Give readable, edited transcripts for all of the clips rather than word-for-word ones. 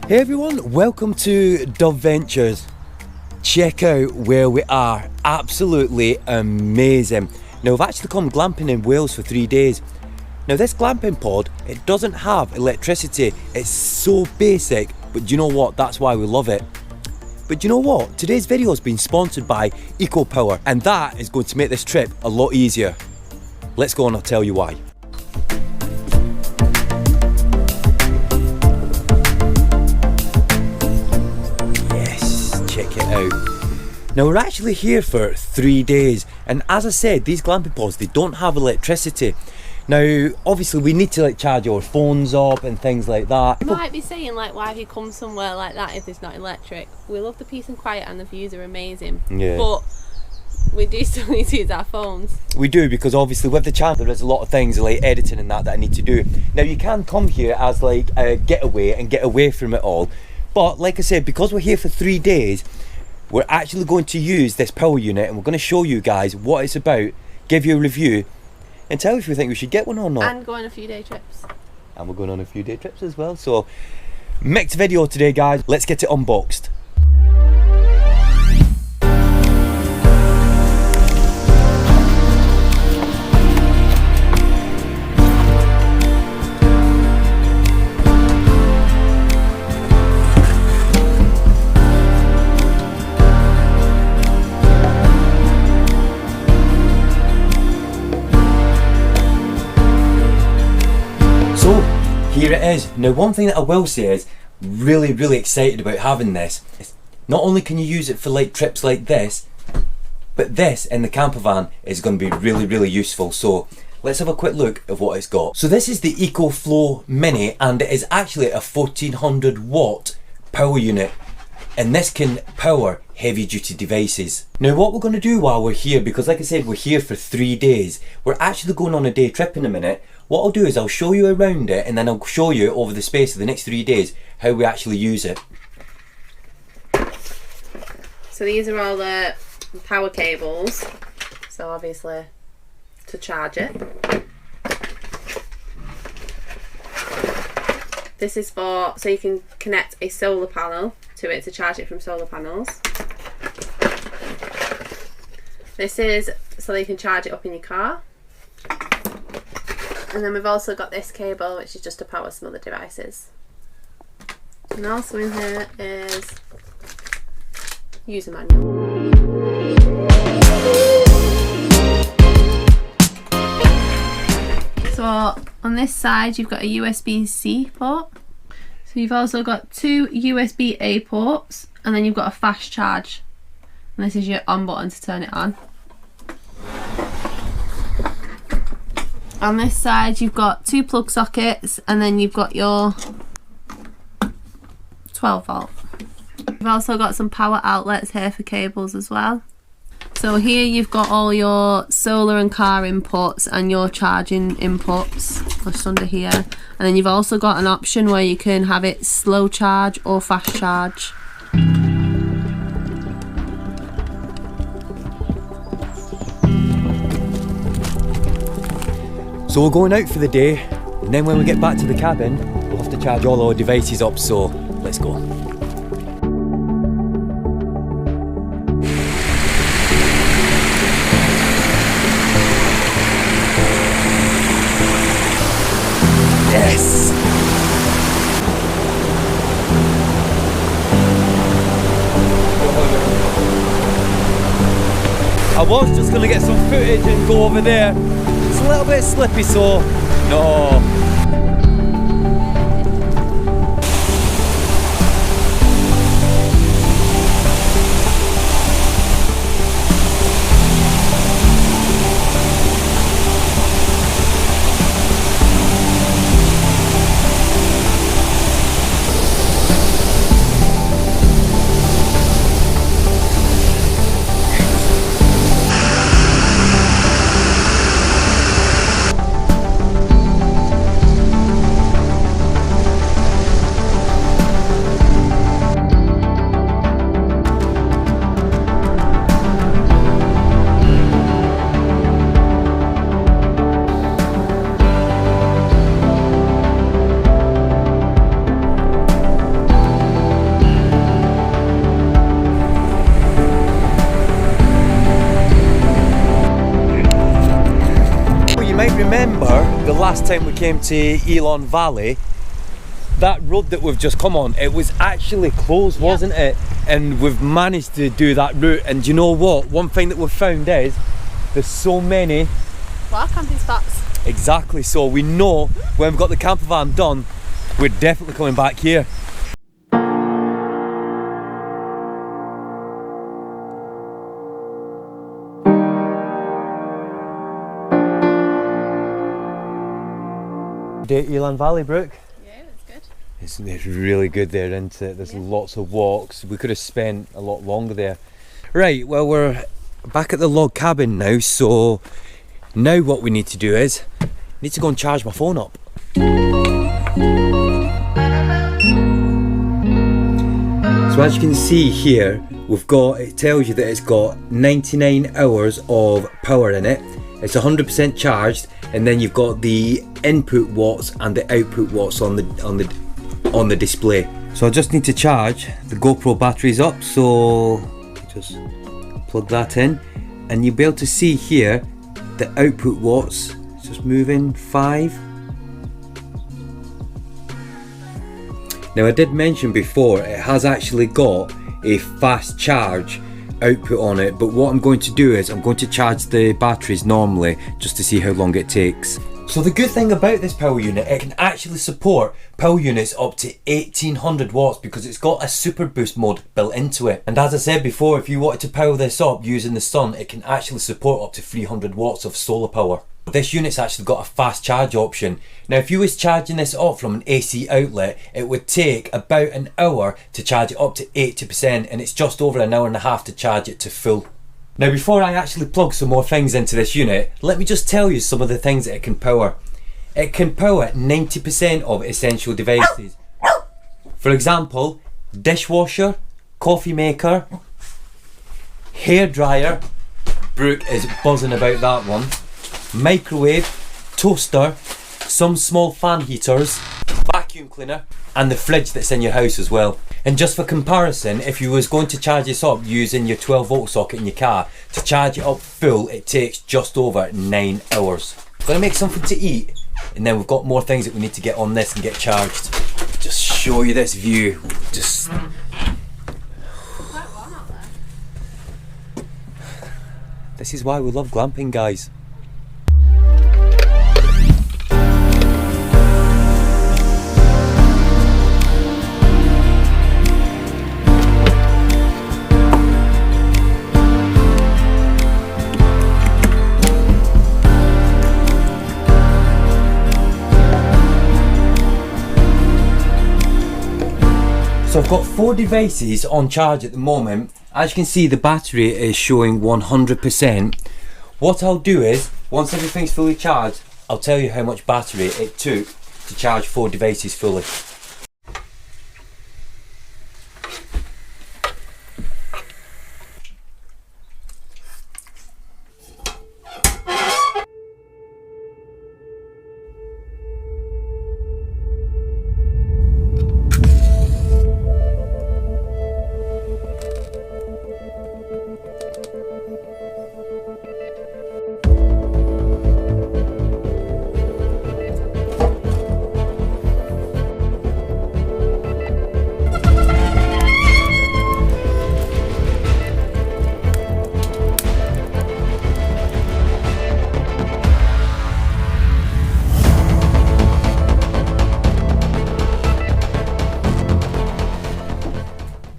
Hey everyone, welcome to dubventures. Check out where we are, absolutely amazing. Now we've actually come glamping in Wales for 3 days. Now this glamping pod, it doesn't have electricity, it's so basic, but do you know what, that's why we love it. But do you know what, today's video has been sponsored by Ecoflow, and that is going to make this trip a lot easier. Let's go and I'll tell you why. Check it out. Now we're actually here for 3 days, and as I said, these glamping pods, they don't have electricity. Now obviously we need to charge our phones up and things like that. You might be saying why have you come somewhere like that if it's not electric? We love the peace and quiet and the views are amazing, yeah, but we do still need to use our phones. We do, because obviously with the channel there is a lot of things like editing and that I need to do. Now you can come here as like a getaway and get away from it all. But like I said, because we're here for 3 days, we're actually going to use this power unit and we're going to show you guys what it's about, give you a review, and tell if we think we should get one or not. And go on a few day trips. And we're going on a few day trips as well. So, mixed video today guys, let's get it unboxed. Here it is. Now one thing that I will say is really excited about having this. Not only can you use it for like trips like this, but this in the campervan is going to be really useful. So let's have a quick look at what it's got. So this is the Ecoflow Mini, and it is actually a 1400 watt power unit, and this can power heavy duty devices. Now what we're going to do while we're here, because like I said we're here for 3 days, we're actually going on a day trip in a minute. What I'll do is I'll show you around it, and then I'll show you over the space of the next 3 days how we actually use it. So these are all the power cables, so obviously to charge it. This is so you can connect a solar panel to it to charge it from solar panels. This is so that you can charge it up in your car. And then we've also got this cable, which is just to power some other devices. And also in here is user manual. So on this side you've got a USB-C port. So you've also got 2 USB-A ports, and then you've got a fast charge. And this is your on button to turn it on. On this side you've got 2 plug sockets, and then you've got your 12 volt. You've also got some power outlets here for cables as well. So here you've got all your solar and car inputs and your charging inputs just under here. And then you've also got an option where you can have it slow charge or fast charge. So we're going out for the day, and then when we get back to the cabin, we'll have to charge all our devices up, so let's go. Yes! I was just going to get some footage and go over there. It's a little bit slippy, so no. remember the last time we came to Elon Valley, that road that we've just come on, it was actually closed, wasn't it? And we've managed to do that route. And do you know what? One thing that we've found is there's so many wild camping spots. Exactly, so we know when we've got the camper van done, we're definitely coming back here. Elan Valley, Brooke? Yeah, that's good. It's really good there, isn't it? There's lots of walks. We could have spent a lot longer there. Right, well, we're back at the log cabin now, so now what we need to do is need to go and charge my phone up. So as you can see here, it tells you that it's got 99 hours of power in it. It's 100% charged, and then you've got the input watts and the output watts on the display. So I just need to charge the GoPro batteries up, so just plug that in, and you'll be able to see here the output watts. It's just moving 5. Now I did mention before, it has actually got a fast charge output on it, but what I'm going to do is I'm going to charge the batteries normally just to see how long it takes. So the good thing about this power unit, it can actually support power units up to 1800 watts because it's got a super boost mode built into it. And as I said before, if you wanted to power this up using the sun, it can actually support up to 300 watts of solar power. This unit's actually got a fast charge option. Now if you was charging this up from an AC outlet, it would take about an hour to charge it up to 80%, and it's just over an hour and a half to charge it to full. Now before I actually plug some more things into this unit, let me just tell you some of the things that it can power. It can power 90% of essential devices. For example, dishwasher, coffee maker, hair dryer, Brooke is buzzing about that one, microwave, toaster, some small fan heaters, vacuum cleaner, and the fridge that's in your house as well. And just for comparison, if you was going to charge this up using your 12 volt socket in your car, to charge it up full it takes just over 9 hours. Gonna make something to eat, and then we've got more things that we need to get on this and get charged. Just show you this view. Just this is why we love glamping, guys. So I've got 4 devices on charge at the moment. As you can see, the battery is showing 100%. What I'll do is, once everything's fully charged, I'll tell you how much battery it took to charge 4 devices fully.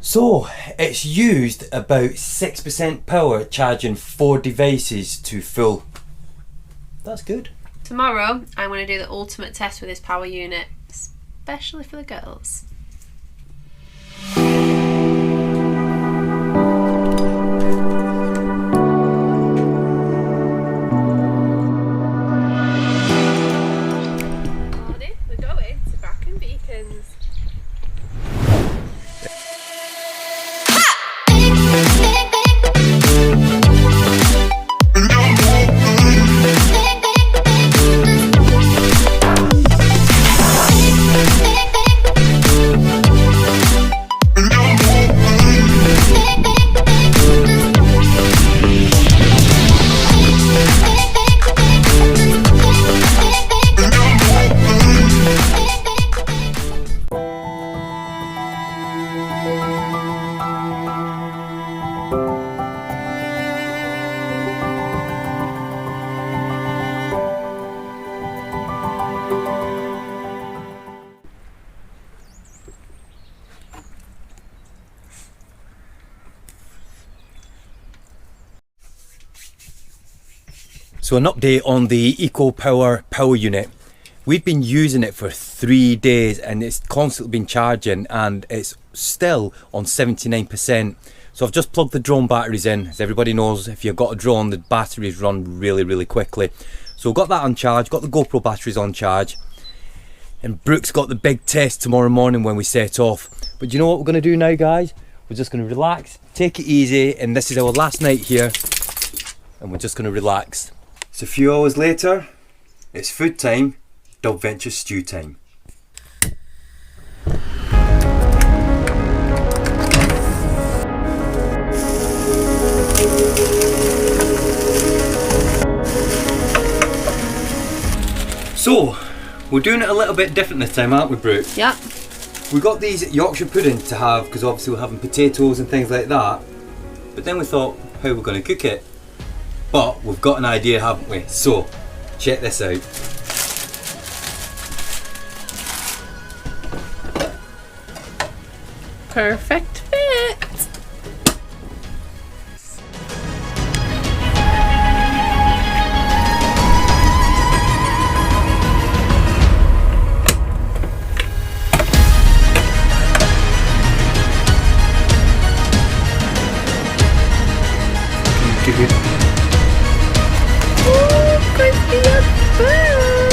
So it's used about 6% power charging 4 devices to full. That's good. Tomorrow I'm going to do the ultimate test with this power unit, especially for the girls. We're going to Bracken Beacons. So an update on the Ecoflow power unit. We've been using it for 3 days and it's constantly been charging and it's still on 79%. So I've just plugged the drone batteries in. As everybody knows, if you've got a drone, the batteries run really quickly. So got that on charge, got the GoPro batteries on charge. And Brooke's got the big test tomorrow morning when we set off. But you know what we're going to do now, guys? We're just going to relax, take it easy, and this is our last night here. And we're just going to relax. It's a few hours later, it's food time, dubventures stew time. So, we're doing it a little bit different this time, aren't we, Brooke? Yeah. We got these Yorkshire pudding to have, because obviously we're having potatoes and things like that. But then we thought, how are we going to cook it? But we've got an idea, haven't we? So, check this out. Perfect fit. Oh, crispy as bird.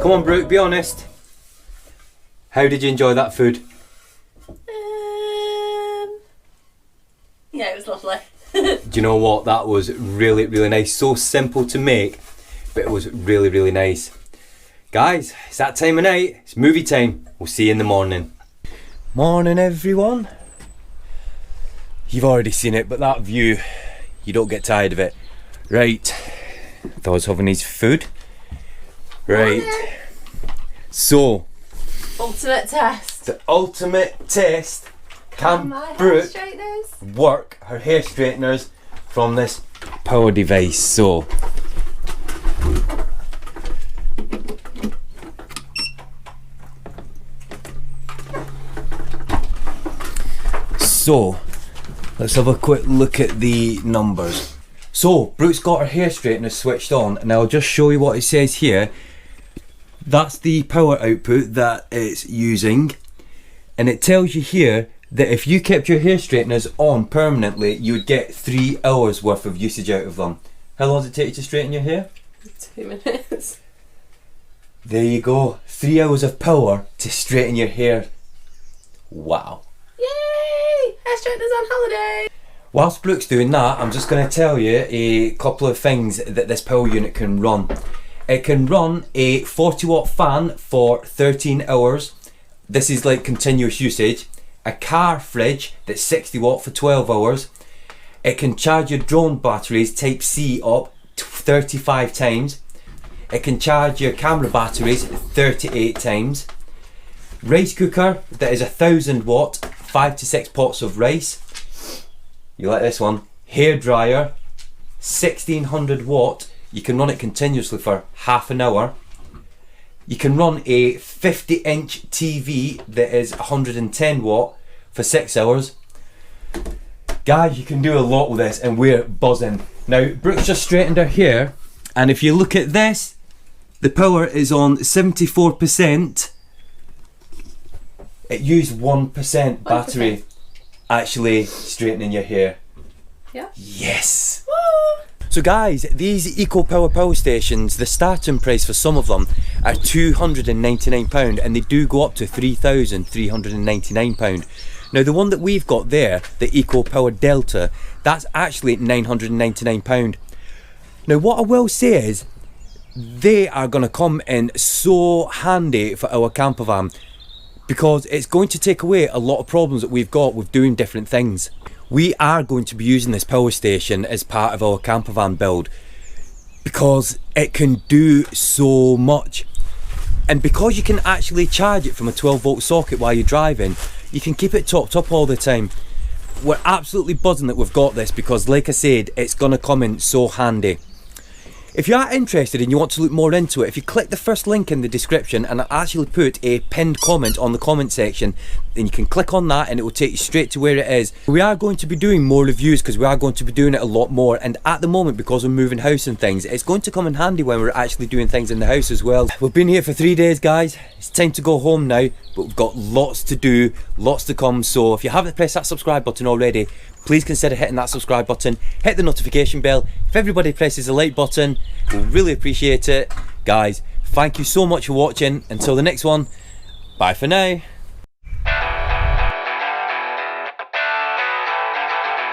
Come on, Brooke, be honest. How did you enjoy that food? Yeah, it was lovely. Do you know what? That was really nice. So simple to make, but it was really nice. Guys, it's that time of night. It's movie time. We'll see you in the morning. Morning, everyone. You've already seen it, but that view, you don't get tired of it. Right. Thou's having his food. Right. So, Ultimate test. the ultimate test. Can My hair Brooke straighteners. work her hair straighteners from this power device? So, let's have a quick look at the numbers. So, Brooke's got her hair straighteners switched on, and I'll just show you what it says here. That's the power output that it's using, and it tells you here that if you kept your hair straighteners on permanently, you would get 3 hours worth of usage out of them. How long does it take you to straighten your hair? 2 minutes. There you go, 3 hours of power to straighten your hair. Wow. Yay! Hair straighteners on holiday. Whilst Brooke's doing that, I'm just going to tell you a couple of things that this power unit can run. It can run a 40 watt fan for 13 hours. This is like continuous usage. A car fridge that's 60 watt for 12 hours. It can charge your drone batteries type C up to 35 times. It can charge your camera batteries 38 times. Rice cooker that is 1000 watt, 5 to 6 pots of rice. You like this one? Hair dryer, 1600 watt. You can run it continuously for half an hour. You can run a 50-inch TV that is 110 watt for 6 hours. Guys, you can do a lot with this and we're buzzing. Now, Brooke's just straightened her hair, and if you look at this, the power is on 74%. It used 1% battery actually straightening your hair. Yeah. Yes! Woo! So guys, these Ecoflow power stations, the starting price for some of them are £299 and they do go up to £3,399. Now the one that we've got there, the Ecoflow Delta, that's actually £999. Now what I will say is, they are going to come in so handy for our campervan because it's going to take away a lot of problems that we've got with doing different things. We are going to be using this power station as part of our campervan build because it can do so much, and because you can actually charge it from a 12 volt socket while you're driving, you can keep it topped up all the time. we're absolutely buzzing that we've got this, because like I said, it's going to come in so handy. If you are interested and you want to look more into it, if you click the first link in the description, and I actually put a pinned comment on the comment section, then you can click on that and it will take you straight to where it is. We are going to be doing more reviews, because we are going to be doing it a lot more, and at the moment, because we're moving house and things, it's going to come in handy when we're actually doing things in the house as well. We've been here for 3 days, guys. It's time to go home now, but we've got lots to do, lots to come. So if you haven't pressed that subscribe button already, please consider hitting that subscribe button, hit the notification bell. If everybody presses the like button, we'll really appreciate it. Guys, thank you so much for watching. Until the next one, bye for now.